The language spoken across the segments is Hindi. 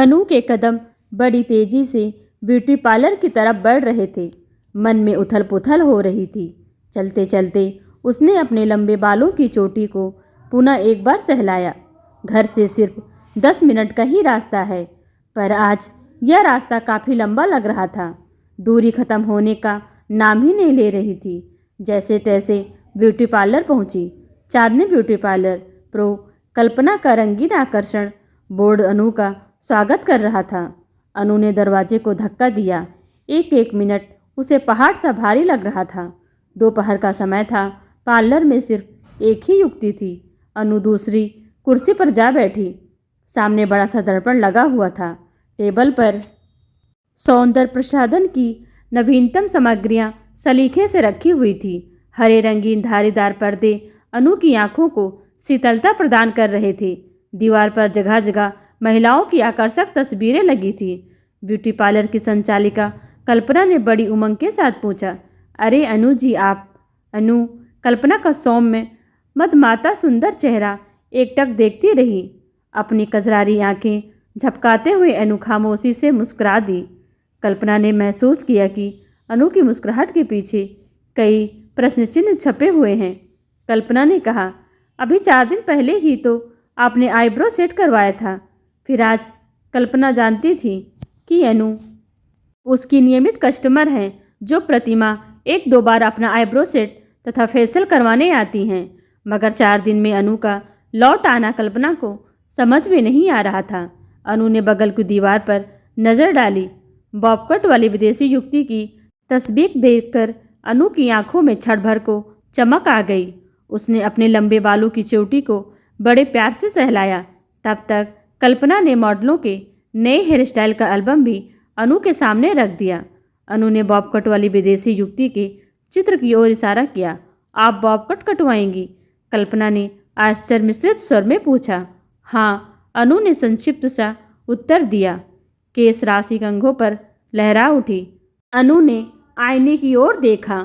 अनु के कदम बड़ी तेजी से ब्यूटी पार्लर की तरफ बढ़ रहे थे। मन में उथल पुथल हो रही थी। चलते चलते उसने अपने लंबे बालों की चोटी को पुनः एक बार सहलाया। घर से सिर्फ 10 मिनट का ही रास्ता है, पर आज यह रास्ता काफ़ी लंबा लग रहा था। दूरी खत्म होने का नाम ही नहीं ले रही थी। जैसे तैसे ब्यूटी पार्लर पहुंची। चांदनी ब्यूटी पार्लर प्रो कल्पना का रंगीन आकर्षण बोर्ड अनु का स्वागत कर रहा था। अनु ने दरवाजे को धक्का दिया। एक एक मिनट उसे पहाड़ सा भारी लग रहा था। दोपहर का समय था। पार्लर में सिर्फ एक ही युवती थी। अनु दूसरी कुर्सी पर जा बैठी। सामने बड़ा सा दर्पण लगा हुआ था। टेबल पर सौंदर्य प्रसाधन की नवीनतम सामग्रियां सलीखे से रखी हुई थी। हरे रंगीन धारीदार पर्दे अनु की आंखों को शीतलता प्रदान कर रहे थे। दीवार पर जगह जगह महिलाओं की आकर्षक तस्वीरें लगी थी। ब्यूटी पार्लर की संचालिका कल्पना ने बड़ी उमंग के साथ पूछा, अरे अनु जी आप? अनु कल्पना का सौम्य मदमाता सुंदर चेहरा एकटक देखती रही। अपनी कजरारी आंखें झपकाते हुए अनु खामोशी से मुस्कुरा दी। कल्पना ने महसूस किया कि अनु की मुस्कुराहट के पीछे कई प्रश्न चिन्ह छपे हुए हैं। कल्पना ने कहा, अभी 4 दिन पहले ही तो आपने आईब्रो सेट करवाया था। फिर आज कल्पना जानती थी कि अनु उसकी नियमित कस्टमर हैं, जो प्रतिमा 1-2 बार अपना आईब्रो सेट तथा फेशियल करवाने आती हैं। मगर 4 दिन में अनु का लौट आना कल्पना को समझ में नहीं आ रहा था। अनु ने बगल की दीवार पर नज़र डाली। बॉबकट वाली विदेशी युवती की तस्वीर देखकर अनु की आंखों में क्षण भर को चमक आ गई। उसने अपने लंबे बालों की चोटी को बड़े प्यार से सहलाया। तब तक कल्पना ने मॉडलों के नए हेयर स्टाइल का एल्बम भी अनु के सामने रख दिया। अनु ने बॉबकट वाली विदेशी युवती के चित्र की ओर इशारा किया। आप बॉबकट कटवाएंगी? कल्पना ने आश्चर्य मिश्रित स्वर में पूछा। हाँ, अनु ने संक्षिप्त सा उत्तर दिया। केश राशि कंघों पर लहरा उठी। अनु ने आईने की ओर देखा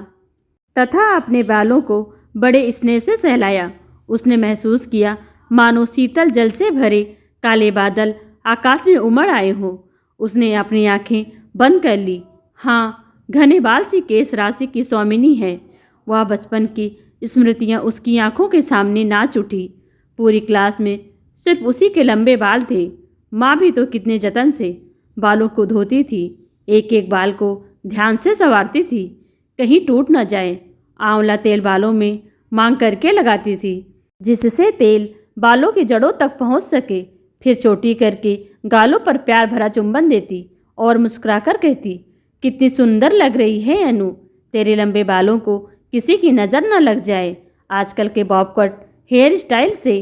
तथा अपने बालों को बड़े स्नेह से सहलाया। उसने महसूस किया मानो शीतल जल से भरे काले बादल आकाश में उमड़ आए हों। उसने अपनी आंखें बंद कर ली। हाँ, घने बाल सी केश राशि की स्वामिनी है। वह बचपन की स्मृतियाँ उसकी आंखों के सामने नाच उठी। पूरी क्लास में सिर्फ उसी के लंबे बाल थे। माँ भी तो कितने जतन से बालों को धोती थी। एक एक बाल को ध्यान से संवारती थी, कहीं टूट न जाए। आंवला तेल बालों में मांग करके लगाती थी, जिससे तेल बालों की जड़ों तक पहुंच सके। फिर चोटी करके गालों पर प्यार भरा चुंबन देती और मुस्कुराकर कहती, कितनी सुंदर लग रही है अनु, तेरे लंबे बालों को किसी की नज़र न लग जाए। आजकल के बॉबकट हेयर स्टाइल से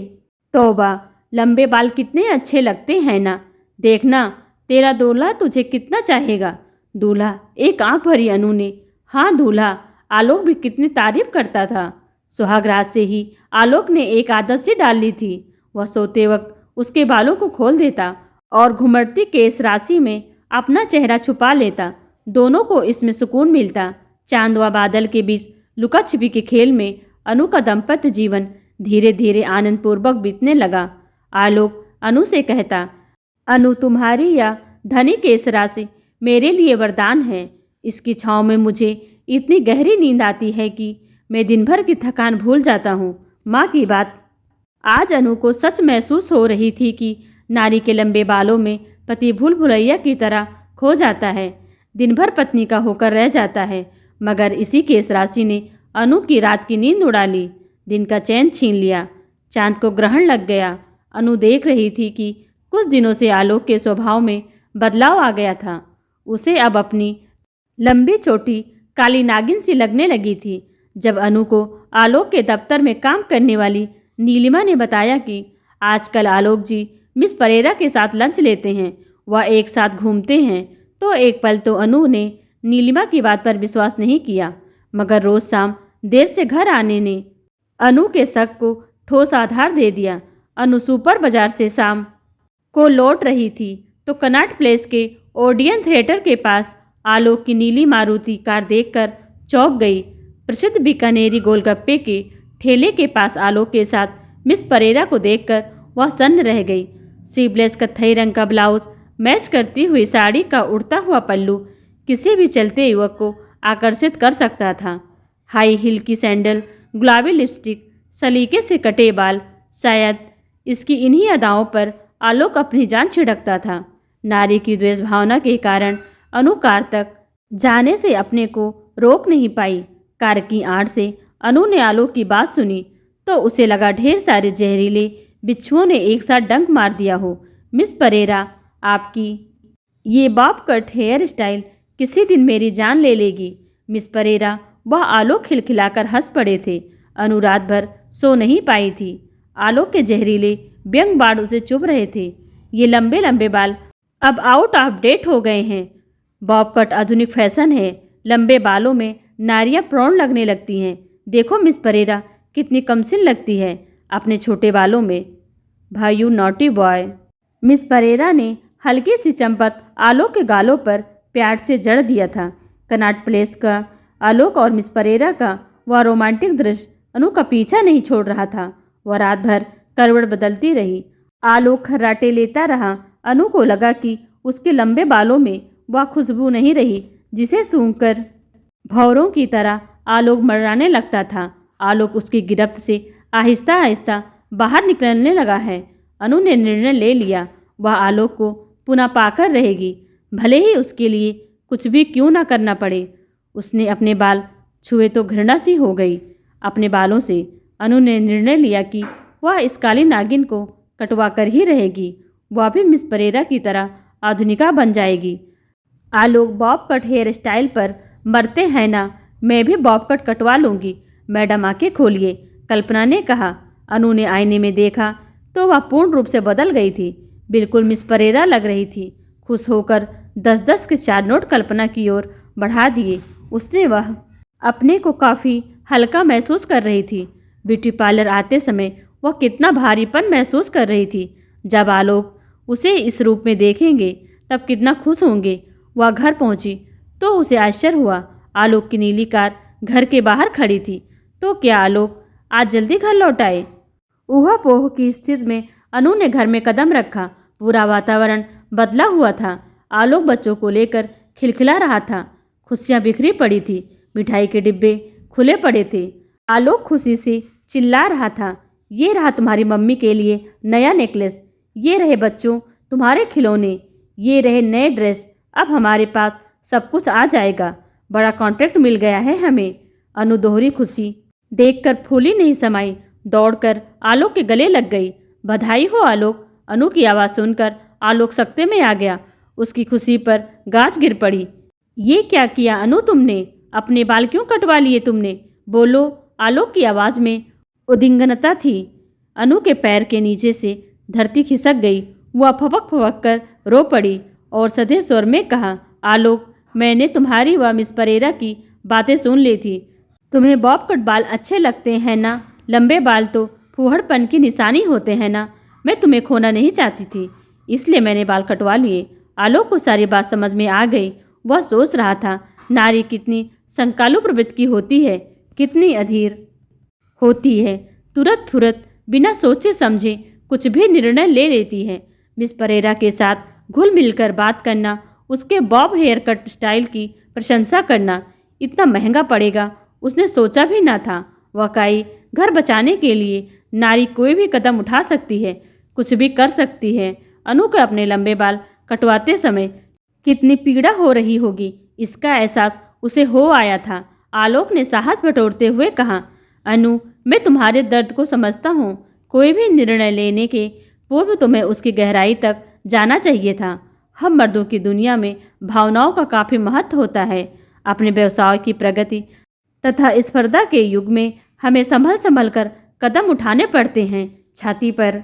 तौबा, लंबे बाल कितने अच्छे लगते हैं ना। देखना तेरा दूल्हा तुझे कितना चाहेगा। दूल्हा? एक आंख भरी अनु ने। हाँ दूल्हा, आलोक भी कितनी तारीफ करता था। सुहागरात से ही आलोक ने एक आदत सी डाल ली थी। वह सोते वक्त उसके बालों को खोल देता और घुमड़ती केश राशि में अपना चेहरा छुपा लेता। दोनों को इसमें सुकून मिलता। चांद व बादल के बीच लुका छिपी के खेल में अनु का दाम्पत्य जीवन धीरे धीरे आनंदपूर्वक बीतने लगा। आलोक अनु से कहता, अनु तुम्हारी या धनी केश राशि मेरे लिए वरदान है। इसकी छाँव में मुझे इतनी गहरी नींद आती है कि मैं दिन भर की थकान भूल जाता हूँ। माँ की बात। आज अनु को सच महसूस हो रही थी कि नारी के लंबे बालों में पति भूल भुलैया की तरह खो जाता है, दिन भर पत्नी का होकर रह जाता है। मगर इसी केश राशि ने अनु की रात की नींद उड़ा ली, दिन का चैन छीन लिया। चांद को ग्रहण लग गया। अनु देख रही थी कि कुछ दिनों से आलोक के स्वभाव में बदलाव आ गया था। उसे अब अपनी लंबी चोटी काली नागिन सी लगने लगी थी। जब अनु को आलोक के दफ्तर में काम करने वाली नीलिमा ने बताया कि आजकल आलोक जी मिस परेरा के साथ लंच लेते हैं, वह एक साथ घूमते हैं, तो एक पल तो अनु ने नीलिमा की बात पर विश्वास नहीं किया। मगर रोज शाम देर से घर आने ने अनु के शक को ठोस आधार दे दिया। अनु सुपर बाजार से शाम को लौट रही थी तो कनॉट प्लेस के ओडियन थिएटर के पास आलोक की नीली मारुति कार देखकर चौंक गई। प्रसिद्ध बीकानेरी गोलगप्पे के ठेले के पास आलोक के साथ मिस परेरा को देखकर वह सन्न रह गई। स्लीवलेस कत्थई रंग का ब्लाउज मैच करती हुई साड़ी का उड़ता हुआ पल्लू किसी भी चलते युवक को आकर्षित कर सकता था। हाई हील की सैंडल, गुलाबी लिपस्टिक, सलीके से कटे बाल, शायद इसकी इन्हीं अदाओं पर आलोक अपनी जान छिड़कता था। नारी की द्वेष भावना के कारण अनु कार तक जाने से अपने को रोक नहीं पाई। कार की आड़ से अनु ने आलोक की बात सुनी तो उसे लगा ढेर सारे जहरीले बिच्छुओं ने एक साथ डंक मार दिया हो। मिस परेरा, आपकी ये बॉब कट हेयर स्टाइल किसी दिन मेरी जान ले लेगी। मिस परेरा, वह आलोक खिलखिलाकर हंस पड़े थे। अनु रात भर सो नहीं पाई थी। आलोक के जहरीले व्यंग बाण उसे चुभ रहे थे। ये लंबे लंबे बाल अब आउट ऑफ डेट हो गए हैं। बॉब कट आधुनिक फैशन है। लंबे बालों में नारियां प्रौढ़ लगने लगती हैं। देखो मिस परेरा कितनी कमसिन लगती है अपने छोटे बालों में। भाई you naughty boy. Miss Pereira ने हल्की सी चंपत आलोक के गालों पर प्यार से जड़ दिया था। कनॉट प्लेस का आलोक और मिस परेरा का वह रोमांटिक दृश्य अनु का पीछा नहीं छोड़ रहा था। वह रात भर करवट बदलती रही। आलोक खर्राटे लेता रहा। अनु को लगा कि उसके लंबे बालों में वह खुशबू नहीं रही जिसे सूंघकर भौरों की तरह आलोक मर्राने लगता था। आलोक उसकी गिरफ्त से आहिस्ता आहिस्ता बाहर निकलने लगा है। अनु ने निर्णय ले लिया, वह आलोक को पुनः पाकर रहेगी, भले ही उसके लिए कुछ भी क्यों ना करना पड़े। उसने अपने बाल छुए तो घृणा सी हो गई अपने बालों से। अनु ने निर्णय लिया कि वह इस काली नागिन को कटवा कर ही रहेगी। वह भी मिस परेरा की तरह आधुनिका बन जाएगी। आलोक बॉब कट हेयर स्टाइल पर मरते हैं ना, मैं भी बॉब कट कटवा लूँगी। मैडम आंखें खोलिए, कल्पना ने कहा। अनु ने आईने में देखा तो वह पूर्ण रूप से बदल गई थी। बिल्कुल मिस परेरा लग रही थी। खुश होकर 10-10 के 4 नोट कल्पना की ओर बढ़ा दिए। उसने वह अपने को काफ़ी हल्का महसूस कर रही थी। ब्यूटी पार्लर आते समय वह कितना भारीपन महसूस कर रही थी। जब आलोक उसे इस रूप में देखेंगे तब कितना खुश होंगे। वह घर पहुंची तो उसे आश्चर्य हुआ। आलोक की नीली कार घर के बाहर खड़ी थी। तो क्या आलोक आज जल्दी घर लौट आए? ऊहापोह की स्थिति में अनु ने घर में कदम रखा। पूरा वातावरण बदला हुआ था। आलोक बच्चों को लेकर खिलखिला रहा था। खुशियाँ बिखरी पड़ी थी। मिठाई के डिब्बे खुले पड़े थे। आलोक खुशी से चिल्ला रहा था, ये रहा तुम्हारी मम्मी के लिए नया नेकलेस, ये रहे बच्चों तुम्हारे खिलौने, ये रहे नए ड्रेस। अब हमारे पास सब कुछ आ जाएगा। बड़ा कॉन्ट्रैक्ट मिल गया है हमें। अनु दोहरी खुशी देखकर फूली नहीं समाई, दौड़कर आलोक के गले लग गई। बधाई हो आलोक। अनु की आवाज़ सुनकर आलोक सकते में आ गया। उसकी खुशी पर गाज गिर पड़ी। ये क्या किया अनु तुमने? अपने बाल क्यों कटवा लिए तुमने? बोलो। आलोक की आवाज़ में उद्विग्नता थी। अनु के पैर के नीचे से धरती खिसक गई। वह फपक फपक कर रो पड़ी और सधे स्वर में कहा, आलोक, मैंने तुम्हारी व मिस परेरा की बातें सुन ली थी। तुम्हें बॉब कट बाल अच्छे लगते हैं ना? लंबे बाल तो फूहड़पन की निशानी होते हैं ना? मैं तुम्हें खोना नहीं चाहती थी, इसलिए मैंने बाल कटवा लिए। आलोक को सारी बात समझ में आ गई। वह सोच रहा था, नारी कितनी संकालु प्रवृत्ति की होती है, कितनी अधीर होती है। तुरंत फुरत बिना सोचे समझे कुछ भी निर्णय ले लेती है। मिस परेरा के साथ घुल मिलकर बात करना, उसके बॉब हेयर कट स्टाइल की प्रशंसा करना इतना महंगा पड़ेगा उसने सोचा भी ना था। वाकई घर बचाने के लिए नारी कोई भी कदम उठा सकती है, कुछ भी कर सकती है। अनु के अपने लंबे बाल कटवाते समय कितनी पीड़ा हो रही होगी, इसका एहसास उसे हो आया था। आलोक ने साहस बटोरते हुए कहा, अनु, मैं तुम्हारे दर्द को समझता हूँ। कोई भी निर्णय लेने के पूर्व तुम्हें उसकी गहराई तक जाना चाहिए था। हम मर्दों की दुनिया में भावनाओं का काफ़ी महत्व होता है। अपने व्यवसाय की प्रगति तथा स्पर्धा के युग में हमें संभल संभल कर कदम उठाने पड़ते हैं। छाती पर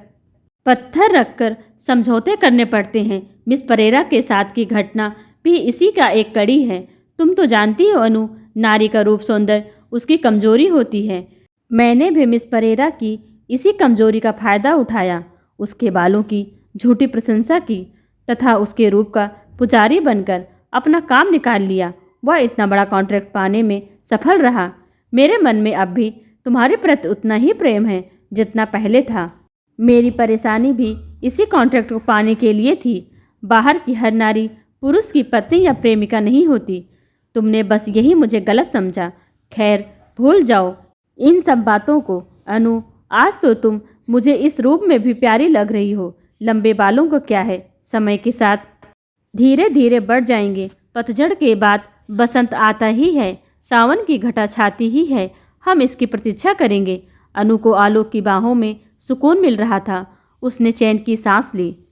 पत्थर रखकर समझौते करने पड़ते हैं। मिस परेरा के साथ की घटना भी इसी का एक कड़ी है। तुम तो जानती हो अनु, नारी का रूप सौंदर्य उसकी कमजोरी होती है। मैंने भी मिस परेरा की इसी कमजोरी का फायदा उठाया, उसके बालों की झूठी प्रशंसा की तथा उसके रूप का पुजारी बनकर अपना काम निकाल लिया। वह इतना बड़ा कॉन्ट्रैक्ट पाने में सफल रहा। मेरे मन में अब भी तुम्हारे प्रति उतना ही प्रेम है जितना पहले था। मेरी परेशानी भी इसी कॉन्ट्रैक्ट को पाने के लिए थी। बाहर की हर नारी पुरुष की पत्नी या प्रेमिका नहीं होती। तुमने बस यही मुझे गलत समझा। खैर, भूल जाओ इन सब बातों को। अनु, आज तो तुम मुझे इस रूप में भी प्यारी लग रही हो। लंबे बालों को क्या है, समय के साथ धीरे धीरे बढ़ जाएंगे। पतझड़ के बाद बसंत आता ही है, सावन की घटा छाती ही है। हम इसकी प्रतीक्षा करेंगे। अनु को आलोक की बाहों में सुकून मिल रहा था। उसने चैन की सांस ली।